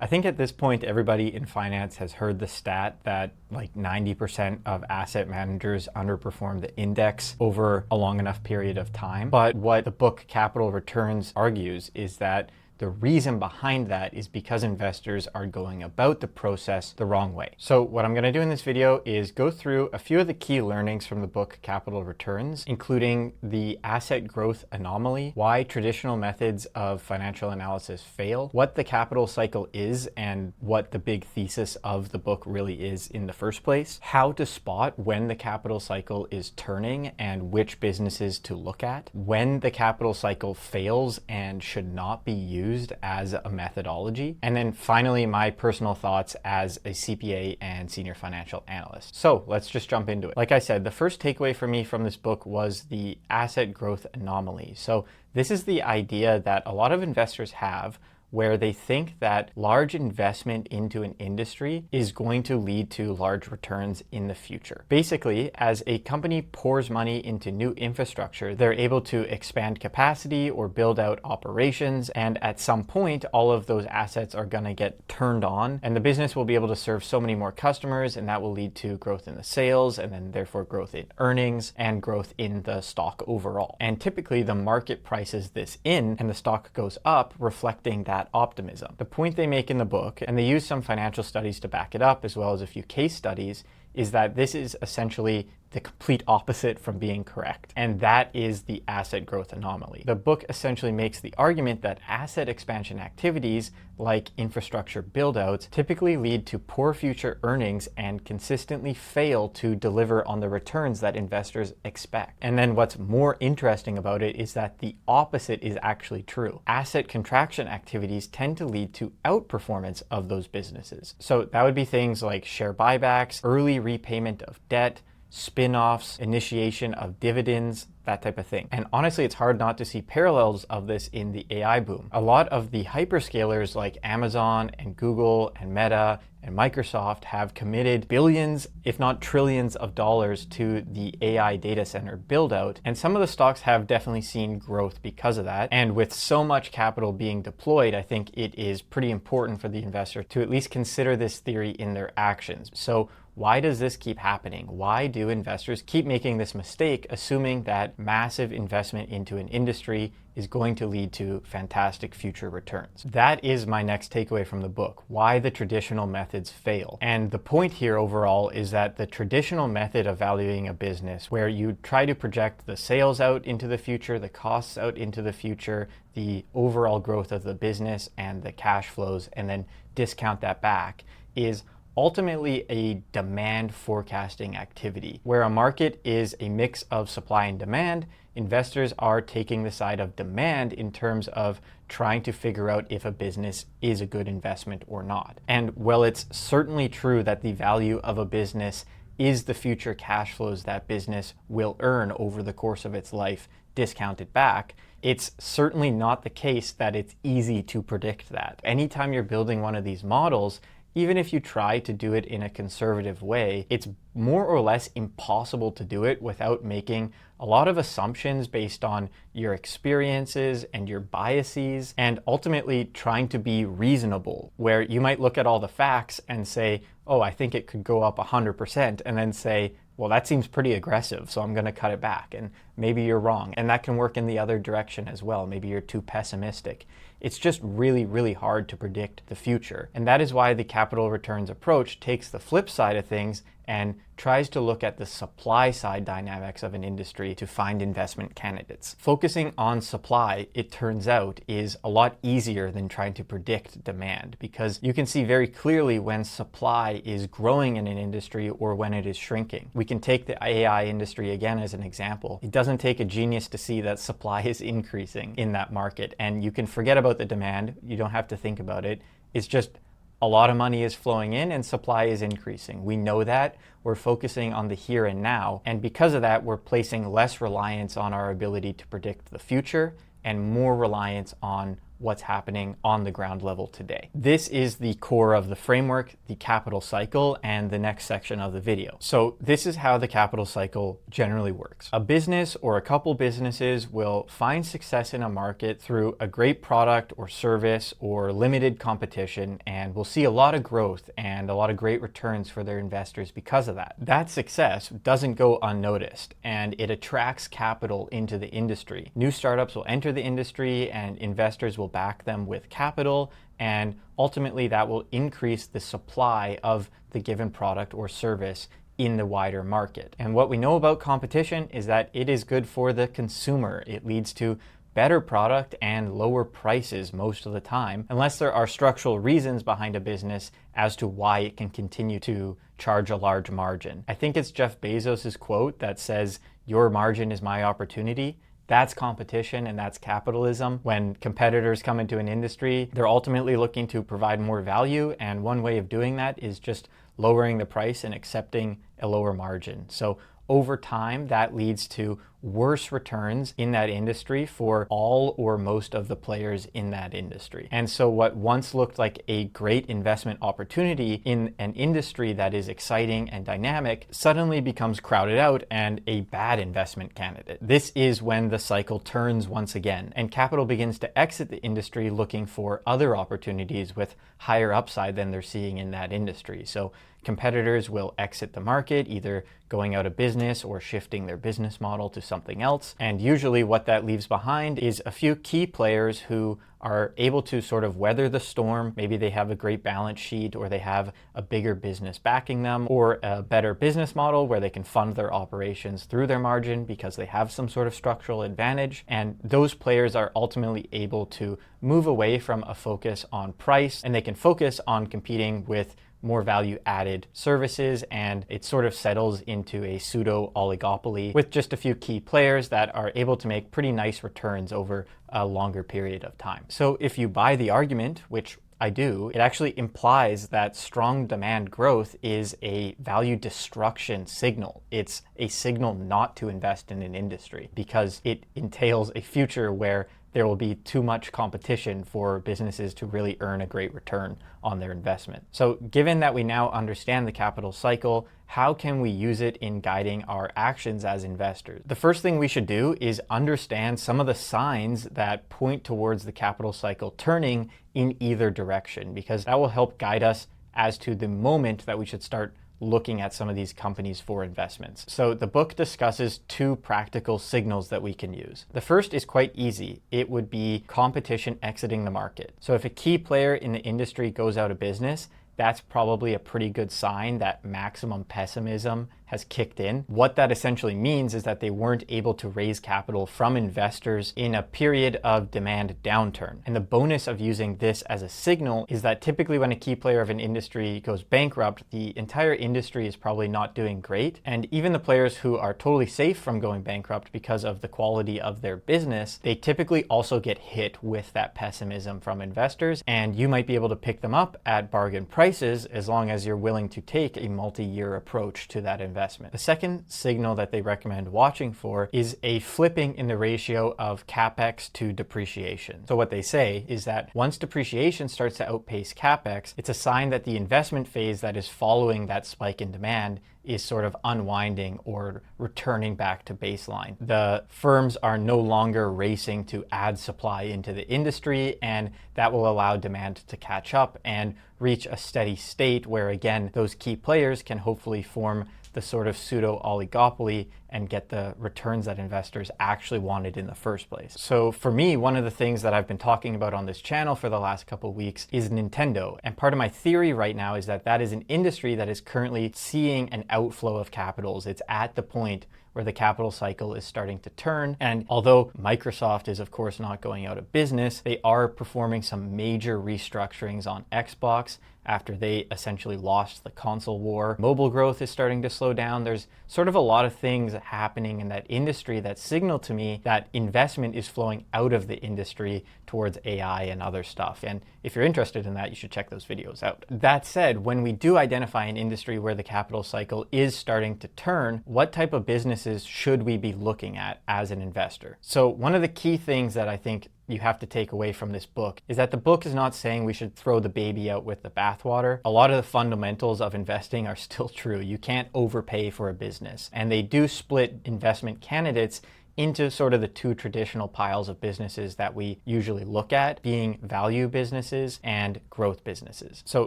I think at this point, everybody in finance has heard the stat that like 90% of asset managers underperform the index over a long enough period of time. But what the book Capital Returns argues is that the reason behind that is because investors are going about the process the wrong way. So what I'm going to do in this video is go through a few of the key learnings from the book Capital Returns, including the asset growth anomaly, why traditional methods of financial analysis fail, what the capital cycle is and what the big thesis of the book really is in the first place, how to spot when the capital cycle is turning and which businesses to look at, when the capital cycle fails and should not be used as a methodology, and then finally my personal thoughts as a CPA and senior financial analyst. So let's just jump into it. Like I said, the first takeaway for me from this book was the asset growth anomaly. So this is the idea that a lot of investors have where they think that large investment into an industry is going to lead to large returns in the future. Basically, as a company pours money into new infrastructure, they're able to expand capacity or build out operations, and at some point, all of those assets are going to get turned on, and the business will be able to serve so many more customers, and that will lead to growth in the sales, and then therefore growth in earnings, and growth in the stock overall. And typically, the market prices this in, and the stock goes up, reflecting that optimism. The point they make in the book, and they use some financial studies to back it up as well as a few case studies, is that this is essentially the complete opposite from being correct. And that is the asset growth anomaly. The book essentially makes the argument that asset expansion activities like infrastructure build-outs typically lead to poor future earnings and consistently fail to deliver on the returns that investors expect. And then what's more interesting about it is that the opposite is actually true. Asset contraction activities tend to lead to outperformance of those businesses. So that would be things like share buybacks, early repayment of debt, spin-offs, initiation of dividends, that type of thing. And honestly, it's hard not to see parallels of this in the AI boom. A lot of the hyperscalers like Amazon and Google and Meta and Microsoft have committed billions, if not trillions of dollars to the AI data center build out. And some of the stocks have definitely seen growth because of that. And with so much capital being deployed, I think it is pretty important for the investor to at least consider this theory in their actions. So why does this keep happening? Why do investors keep making this mistake, assuming that massive investment into an industry is going to lead to fantastic future returns? That is my next takeaway from the book, why the traditional methods fail. And the point here overall is that the traditional method of valuing a business, where you try to project the sales out into the future, the costs out into the future, the overall growth of the business and the cash flows, and then discount that back, is ultimately a demand forecasting activity. Where a market is a mix of supply and demand, investors are taking the side of demand in terms of trying to figure out if a business is a good investment or not. And while it's certainly true that the value of a business is the future cash flows that business will earn over the course of its life, discounted back, it's certainly not the case that it's easy to predict that. Anytime you're building one of these models, even if you try to do it in a conservative way, it's more or less impossible to do it without making a lot of assumptions based on your experiences and your biases, and ultimately trying to be reasonable, where you might look at all the facts and say, oh, I think it could go up 100%, and then say, well, that seems pretty aggressive, so I'm going to cut it back. And maybe you're wrong. And that can work in the other direction as well. Maybe you're too pessimistic. It's just really, really hard to predict the future. And that is why the capital returns approach takes the flip side of things and tries to look at the supply side dynamics of an industry to find investment candidates. Focusing on supply, it turns out, is a lot easier than trying to predict demand, because you can see very clearly when supply is growing in an industry or when it is shrinking. We can take the AI industry again as an example. It doesn't take a genius to see that supply is increasing in that market, and you can forget about the demand. You don't have to think about it. It's just a lot of money is flowing in and supply is increasing. We know that. We're focusing on the here and now. And because of that, we're placing less reliance on our ability to predict the future and more reliance on what's happening on the ground level today. This is the core of the framework, the capital cycle, and the next section of the video. So this is how the capital cycle generally works. A business or a couple businesses will find success in a market through a great product or service or limited competition, and will see a lot of growth and a lot of great returns for their investors because of that. That success doesn't go unnoticed, and it attracts capital into the industry. New startups will enter the industry and investors will back them with capital, and ultimately that will increase the supply of the given product or service in the wider market. And what we know about competition is that it is good for the consumer. It leads to better product and lower prices most of the time, unless there are structural reasons behind a business as to why it can continue to charge a large margin. I think it's Jeff Bezos's quote that says, "Your margin is my opportunity." That's competition and that's capitalism. When competitors come into an industry, they're ultimately looking to provide more value, and one way of doing that is just lowering the price and accepting a lower margin. So over time, that leads to worse returns in that industry for all or most of the players in that industry. And so what once looked like a great investment opportunity in an industry that is exciting and dynamic suddenly becomes crowded out and a bad investment candidate. This is when the cycle turns once again, and capital begins to exit the industry looking for other opportunities with higher upside than they're seeing in that industry. So competitors will exit the market, either going out of business or shifting their business model to something else. And usually what that leaves behind is a few key players who are able to sort of weather the storm. Maybe they have a great balance sheet, or they have a bigger business backing them, or a better business model where they can fund their operations through their margin because they have some sort of structural advantage. And those players are ultimately able to move away from a focus on price, and they can focus on competing with more value-added services, and it sort of settles into a pseudo oligopoly with just a few key players that are able to make pretty nice returns over a longer period of time. So if you buy the argument, which I do, it actually implies that strong demand growth is a value destruction signal. It's a signal not to invest in an industry because it entails a future where there will be too much competition for businesses to really earn a great return on their investment. So given that we now understand the capital cycle, how can we use it in guiding our actions as investors? The first thing we should do is understand some of the signs that point towards the capital cycle turning in either direction, because that will help guide us as to the moment that we should start looking at some of these companies for investments. So the book discusses two practical signals that we can use. The first is quite easy. It would be competition exiting the market. So if a key player in the industry goes out of business, that's probably a pretty good sign that maximum pessimism has kicked in. What that essentially means is that they weren't able to raise capital from investors in a period of demand downturn. And the bonus of using this as a signal is that typically when a key player of an industry goes bankrupt, the entire industry is probably not doing great. And even the players who are totally safe from going bankrupt because of the quality of their business, they typically also get hit with that pessimism from investors. And you might be able to pick them up at bargain prices as long as you're willing to take a multi-year approach to that investment. The second signal that they recommend watching for is a flipping in the ratio of capex to depreciation. So what they say is that once depreciation starts to outpace capex, it's a sign that the investment phase that is following that spike in demand is sort of unwinding or returning back to baseline. The firms are no longer racing to add supply into the industry, and that will allow demand to catch up and reach a steady state where, again, those key players can hopefully form the sort of pseudo oligopoly and get the returns that investors actually wanted in the first place. So for me, one of the things that I've been talking about on this channel for the last couple of weeks is Nintendo. And part of my theory right now is that that is an industry that is currently seeing an outflow of capitals. It's at the point where the capital cycle is starting to turn. And although Microsoft is of course not going out of business, they are performing some major restructurings on Xbox after they essentially lost the console war. Mobile growth is starting to slow down. There's sort of a lot of things happening in that industry that signal to me that investment is flowing out of the industry towards AI and other stuff. And if you're interested in that, you should check those videos out. That said, when we do identify an industry where the capital cycle is starting to turn, what type of businesses should we be looking at as an investor? So one of the key things that I think you have to take away from this book is that the book is not saying we should throw the baby out with the bathwater. A lot of the fundamentals of investing are still true. You can't overpay for a business. And they do split investment candidates into sort of the two traditional piles of businesses that we usually look at, being value businesses and growth businesses. So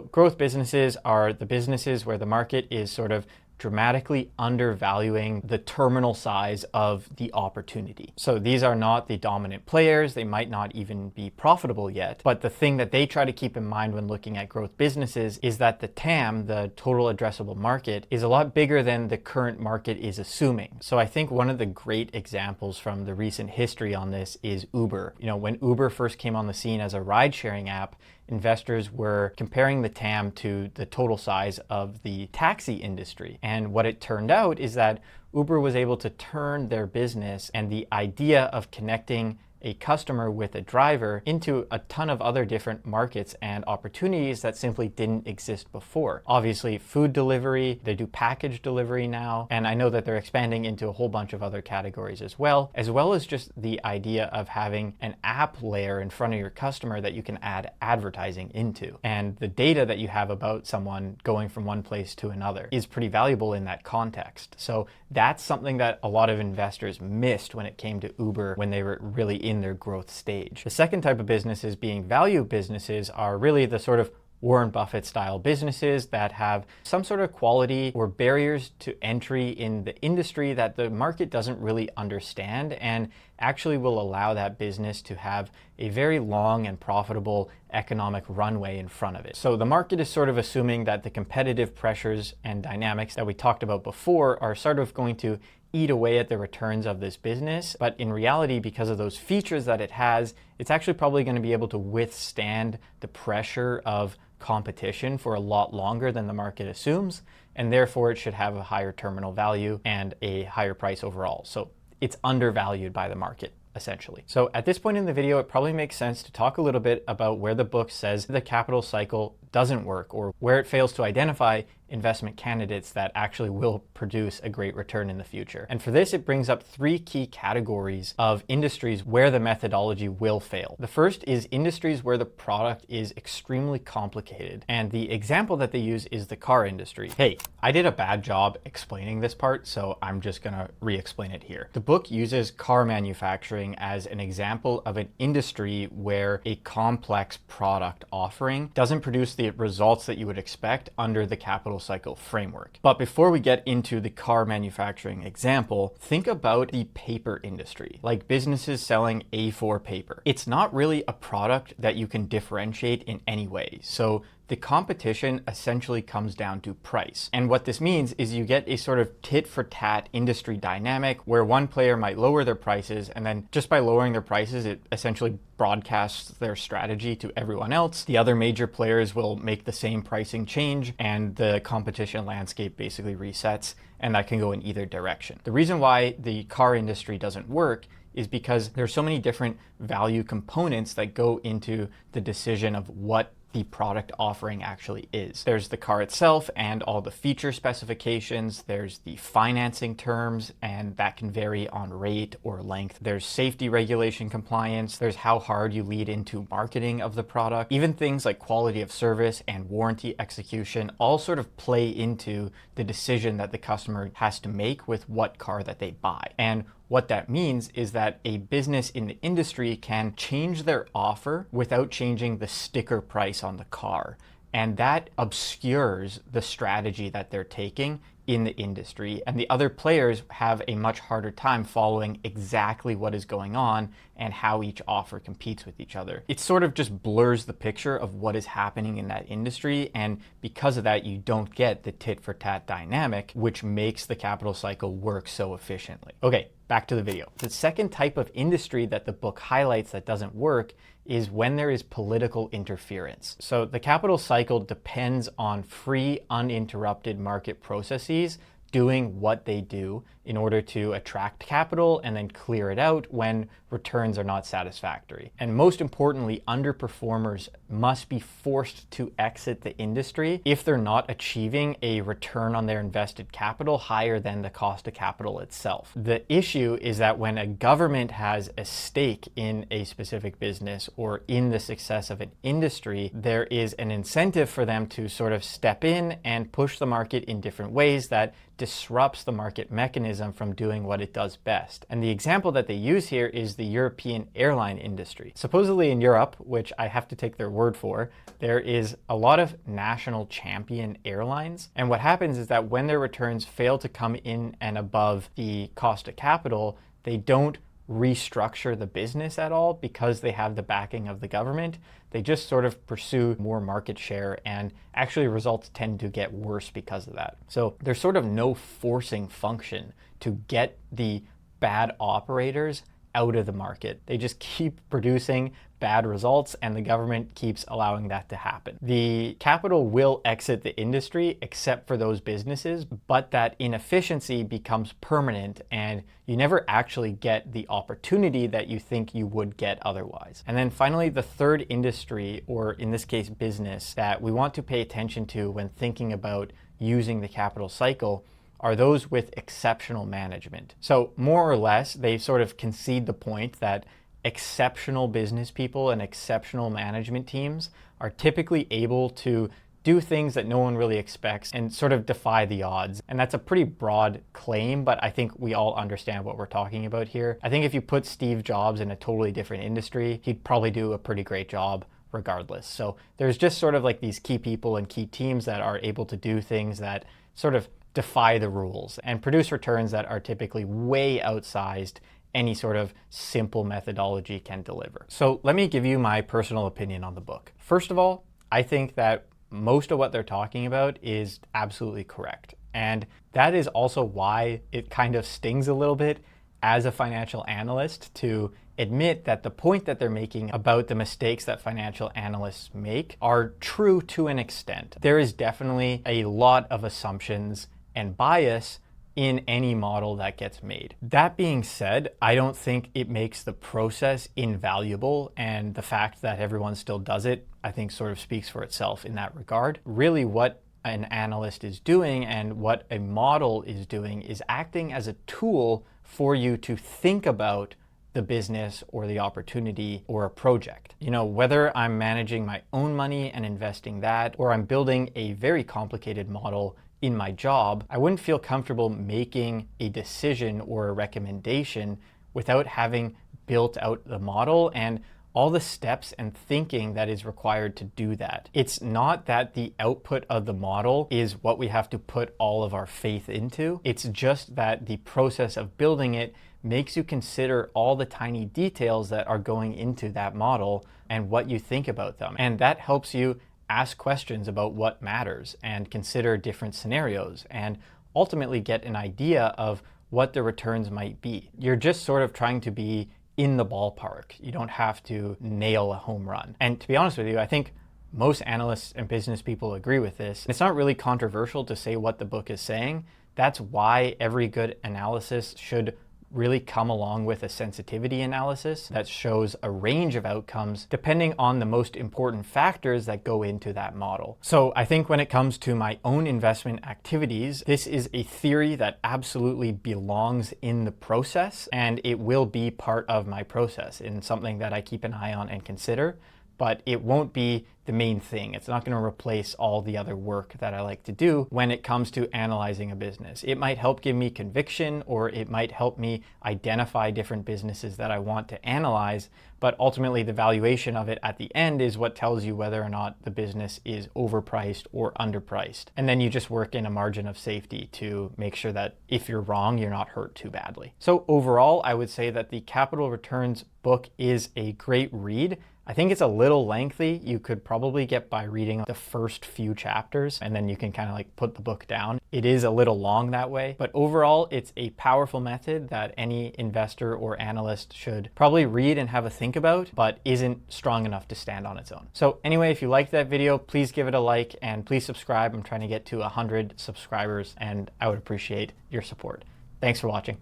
growth businesses are the businesses where the market is sort of dramatically undervaluing the terminal size of the opportunity. So these are not the dominant players. They might not even be profitable yet. But the thing that they try to keep in mind when looking at growth businesses is that the TAM, the total addressable market, is a lot bigger than the current market is assuming. So I think one of the great examples from the recent history on this is Uber. You know, when Uber first came on the scene as a ride-sharing app, investors were comparing the TAM to the total size of the taxi industry. And what it turned out is that Uber was able to turn their business and the idea of connecting a customer with a driver into a ton of other different markets and opportunities that simply didn't exist before. Obviously, food delivery, they do package delivery now, and I know that they're expanding into a whole bunch of other categories as well as just the idea of having an app layer in front of your customer that you can add advertising into. And the data that you have about someone going from one place to another is pretty valuable in that context. So that's something that a lot of investors missed when it came to Uber when they were really in their growth stage. The second type of businesses, being value businesses, are really the sort of Warren Buffett style businesses that have some sort of quality or barriers to entry in the industry that the market doesn't really understand, and actually will allow that business to have a very long and profitable economic runway in front of it. So the market is sort of assuming that the competitive pressures and dynamics that we talked about before are sort of going to eat away at the returns of this business. But in reality, because of those features that it has, it's actually probably going to be able to withstand the pressure of competition for a lot longer than the market assumes, and therefore it should have a higher terminal value and a higher price overall. So it's undervalued by the market, essentially. So at this point in the video, it probably makes sense to talk a little bit about where the book says the capital cycle doesn't work, or where it fails to identify investment candidates that actually will produce a great return in the future. And for this, it brings up three key categories of industries where the methodology will fail. The first is industries where the product is extremely complicated. And the example that they use is the car industry. Hey, I did a bad job explaining this part, so I'm just gonna re-explain it here. The book uses car manufacturing as an example of an industry where a complex product offering doesn't produce the results that you would expect under the capital cycle framework. But before we get into the car manufacturing example, think about the paper industry, like businesses selling A4 paper. It's not really a product that you can differentiate in any way. So the competition essentially comes down to price. And what this means is you get a sort of tit for tat industry dynamic where one player might lower their prices, and then just by lowering their prices, it essentially broadcasts their strategy to everyone else. The other major players will make the same pricing change, and the competition landscape basically resets, and that can go in either direction. The reason why the car industry doesn't work is because there's so many different value components that go into the decision of what the product offering actually is. There's the car itself and all the feature specifications. There's the financing terms, and that can vary on rate or length. There's safety regulation compliance. There's how hard you lead into marketing of the product. Even things like quality of service and warranty execution all sort of play into the decision that the customer has to make with what car that they buy. And what that means is that a business in the industry can change their offer without changing the sticker price on the car. And that obscures the strategy that they're taking in the industry. And the other players have a much harder time following exactly what is going on and how each offer competes with each other. It sort of just blurs the picture of what is happening in that industry. And because of that, you don't get the tit for tat dynamic, which makes the capital cycle work so efficiently. Okay, back to the video. The second type of industry that the book highlights that doesn't work is when there is political interference. So the capital cycle depends on free, uninterrupted market processes doing what they do in order to attract capital and then clear it out when returns are not satisfactory. And most importantly, underperformers must be forced to exit the industry if they're not achieving a return on their invested capital higher than the cost of capital itself. The issue is that when a government has a stake in a specific business or in the success of an industry, there is an incentive for them to sort of step in and push the market in different ways that disrupts the market mechanism from doing what it does best. And the example that they use here is the European airline industry. Supposedly in Europe, which I have to take their word for, there is a lot of national champion airlines. And what happens is that when their returns fail to come in and above the cost of capital, they don't restructure the business at all because they have the backing of the government. They just sort of pursue more market share, and actually results tend to get worse because of that. So there's sort of no forcing function to get the bad operators out of the market. They just keep producing bad results, and the government keeps allowing that to happen. The capital will exit the industry except for those businesses, but that inefficiency becomes permanent and you never actually get the opportunity that you think you would get otherwise. And then finally, the third industry, or in this case business, that we want to pay attention to when thinking about using the capital cycle are those with exceptional management. So more or less, they sort of concede the point that exceptional business people and exceptional management teams are typically able to do things that no one really expects and sort of defy the odds. And that's a pretty broad claim, but I think we all understand what we're talking about here. I think if you put Steve Jobs in a totally different industry, he'd probably do a pretty great job regardless. So there's just sort of like these key people and key teams that are able to do things that sort of defy the rules and produce returns that are typically way outsized any sort of simple methodology can deliver. So let me give you my personal opinion on the book. First of all, I think that most of what they're talking about is absolutely correct. And that is also why it kind of stings a little bit as a financial analyst to admit that the point that they're making about the mistakes that financial analysts make are true to an extent. There is definitely a lot of assumptions and bias in any model that gets made. That being said, I don't think it makes the process invaluable, and the fact that everyone still does it, I think sort of speaks for itself in that regard. Really what an analyst is doing and what a model is doing is acting as a tool for you to think about the business or the opportunity or a project. You know, whether I'm managing my own money and investing that, or I'm building a very complicated model in my job, I wouldn't feel comfortable making a decision or a recommendation without having built out the model and all the steps and thinking that is required to do that. It's not that the output of the model is what we have to put all of our faith into. It's just that the process of building it makes you consider all the tiny details that are going into that model and what you think about them. And that helps you ask questions about what matters and consider different scenarios and ultimately get an idea of what the returns might be. You're just sort of trying to be in the ballpark. You don't have to nail a home run. And to be honest with you, I think most analysts and business people agree with this. It's not really controversial to say what the book is saying. That's why every good analysis should really come along with a sensitivity analysis that shows a range of outcomes depending on the most important factors that go into that model. So I think when it comes to my own investment activities, this is a theory that absolutely belongs in the process, and it will be part of my process and something that I keep an eye on and consider. But it won't be the main thing. It's not going to replace all the other work that I like to do when it comes to analyzing a business. It might help give me conviction, or it might help me identify different businesses that I want to analyze, but ultimately the valuation of it at the end is what tells you whether or not the business is overpriced or underpriced. And then you just work in a margin of safety to make sure that if you're wrong, you're not hurt too badly. So overall, I would say that the Capital Returns book is a great read. I think it's a little lengthy. You could probably get by reading the first few chapters and then you can kind of like put the book down. It is a little long that way, but overall it's a powerful method that any investor or analyst should probably read and have a think about, but isn't strong enough to stand on its own. So anyway, if you liked that video, please give it a like and please subscribe. I'm trying to get to 100 subscribers and I would appreciate your support. Thanks for watching.